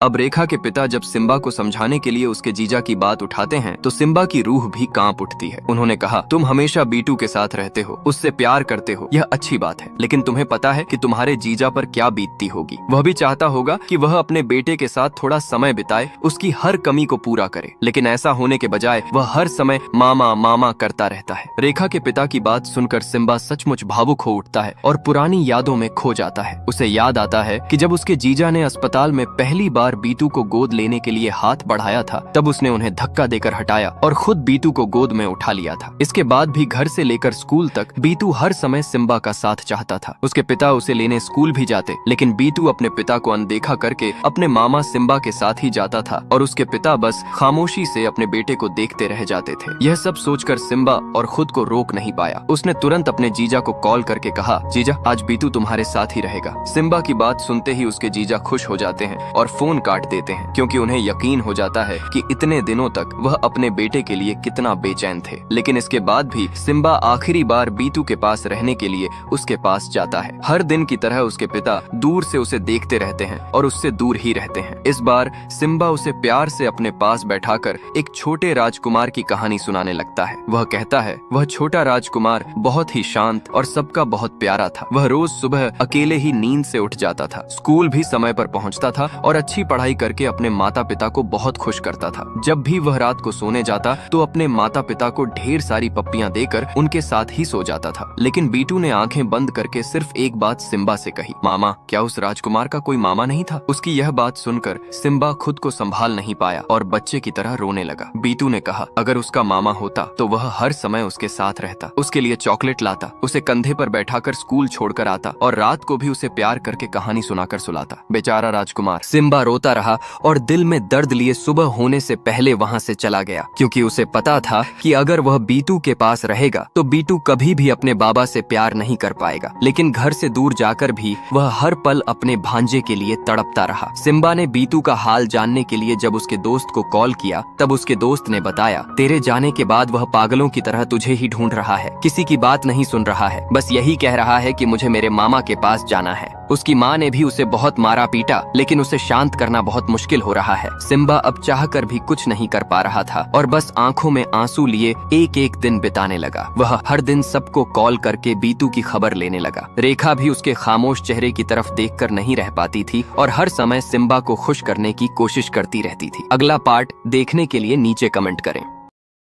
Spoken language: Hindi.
अब रेखा के पिता जब सिम्बा को समझाने के लिए उसके जीजा की बात उठाते हैं तो सिम्बा की रूह भी कांप उठती है। उन्होंने कहा, तुम हमेशा बीटू के साथ रहते हो, उससे प्यार करते हो, यह अच्छी बात है, लेकिन तुम्हें पता है कि तुम्हारे जीजा पर क्या बीतती होगी। वह भी चाहता होगा कि वह अपने बेटे के साथ थोड़ा समय बिताए, उसकी हर कमी को पूरा करे, लेकिन ऐसा होने के बजाय वह हर समय मामा मामा करता रहता है। रेखा के पिता की बात सुनकर सिम्बा सचमुच भावुक हो उठता है और पुरानी यादों में खो जाता है। उसे याद आता है कि जब उसके जीजा ने अस्पताल में पहली बार बीटू को गोद लेने के लिए हाथ बढ़ाया था, तब उसने उन्हें धक्का देकर हटाया और खुद बीटू को गोद में उठा लिया था। इसके बाद भी घर से लेकर स्कूल तक बीटू हर समय सिम्बा का साथ चाहता था। उसके पिता उसे लेने स्कूल भी जाते, लेकिन बीटू अपने पिता को अनदेखा करके अपने मामा सिम्बा के साथ ही जाता था और उसके पिता बस खामोशी से अपने बेटे को देखते रह जाते थे। यह सब सोचकर सिम्बा और खुद को रोक नहीं पाया। उसने तुरंत अपने जीजा को कॉल करके कहा, जीजा, आज बीटू तुम्हारे साथ ही रहेगा। सिम्बा की बात सुनते ही उसके जीजा खुश हो जाते हैं और फोन काट देते हैं, क्योंकि उन्हें यकीन हो जाता है कि इतने दिनों तक वह अपने बेटे के लिए कितना बेचैन थे। लेकिन इसके बाद भी सिम्बा आखिरी बार बीटू के पास रहने के लिए उसके पास जाता है। हर दिन की तरह उसके पिता दूर से उसे देखते रहते हैं और उससे दूर ही रहते हैं। इस बार सिम्बा उसे प्यार से अपने पास बैठाकर एक छोटे राजकुमार की कहानी सुनाने लगता है। वह कहता है, वह छोटा राजकुमार बहुत ही शांत और सबका बहुत प्यारा था। वह रोज सुबह अकेले ही नींद से उठ जाता था, स्कूल भी समय पर पहुंचता था और अच्छी पढ़ाई करके अपने माता पिता को बहुत खुश करता था। जब भी वह रात को सोने जाता तो अपने माता पिता को ढेर सारी पप्पियां देकर उनके साथ ही सो जाता था। लेकिन बीटू ने आंखें बंद करके सिर्फ एक बात सिम्बा से कही, मामा, क्या उस राजकुमार का कोई मामा नहीं था? उसकी यह बात सुनकर सिम्बा खुद को संभाल नहीं पाया और बच्चे की तरह रोने लगा। बीटू ने कहा, अगर उसका मामा होता तो वह हर समय उसके साथ रहता, उसके लिए चॉकलेट लाता, उसे कंधे पर बैठाकर स्कूल छोड़कर आता और रात को भी उसे प्यार करके कहानी सुनाकर सुलाता। बेचारा राजकुमार। सिम्बा रोता रहा और दिल में दर्द लिए सुबह होने से पहले वहां से चला गया, क्योंकि उसे पता था कि अगर वह बीटू के पास रहेगा तो बीटू कभी भी अपने बाबा से प्यार नहीं कर पाएगा। लेकिन घर से दूर जाकर भी वह हर पल अपने भांजे के लिए तड़पता रहा। सिम्बा ने बीटू का हाल जानने के लिए जब उसके दोस्त को कॉल किया, तब उसके दोस्त ने बताया, तेरे जाने के बाद वह पागलों की तरह तुझे ही ढूंढ रहा है, किसी की बात नहीं सुन रहा है, बस यही कह रहा है कि मुझे मेरे मामा के पास जाना है। उसकी माँ ने भी उसे बहुत मारा पीटा, लेकिन उसे शांत करना बहुत मुश्किल हो रहा है। सिम्बा अब चाहकर भी कुछ नहीं कर पा रहा था और बस आंखों में आंसू लिए एक एक दिन बिताने लगा। वह हर दिन सबको कॉल करके बीटू की खबर लेने लगा। रेखा भी उसके खामोश चेहरे की तरफ देखकर नहीं रह पाती थी और हर समय सिम्बा को खुश करने की कोशिश करती रहती थी। अगला पार्ट देखने के लिए नीचे कमेंट करें।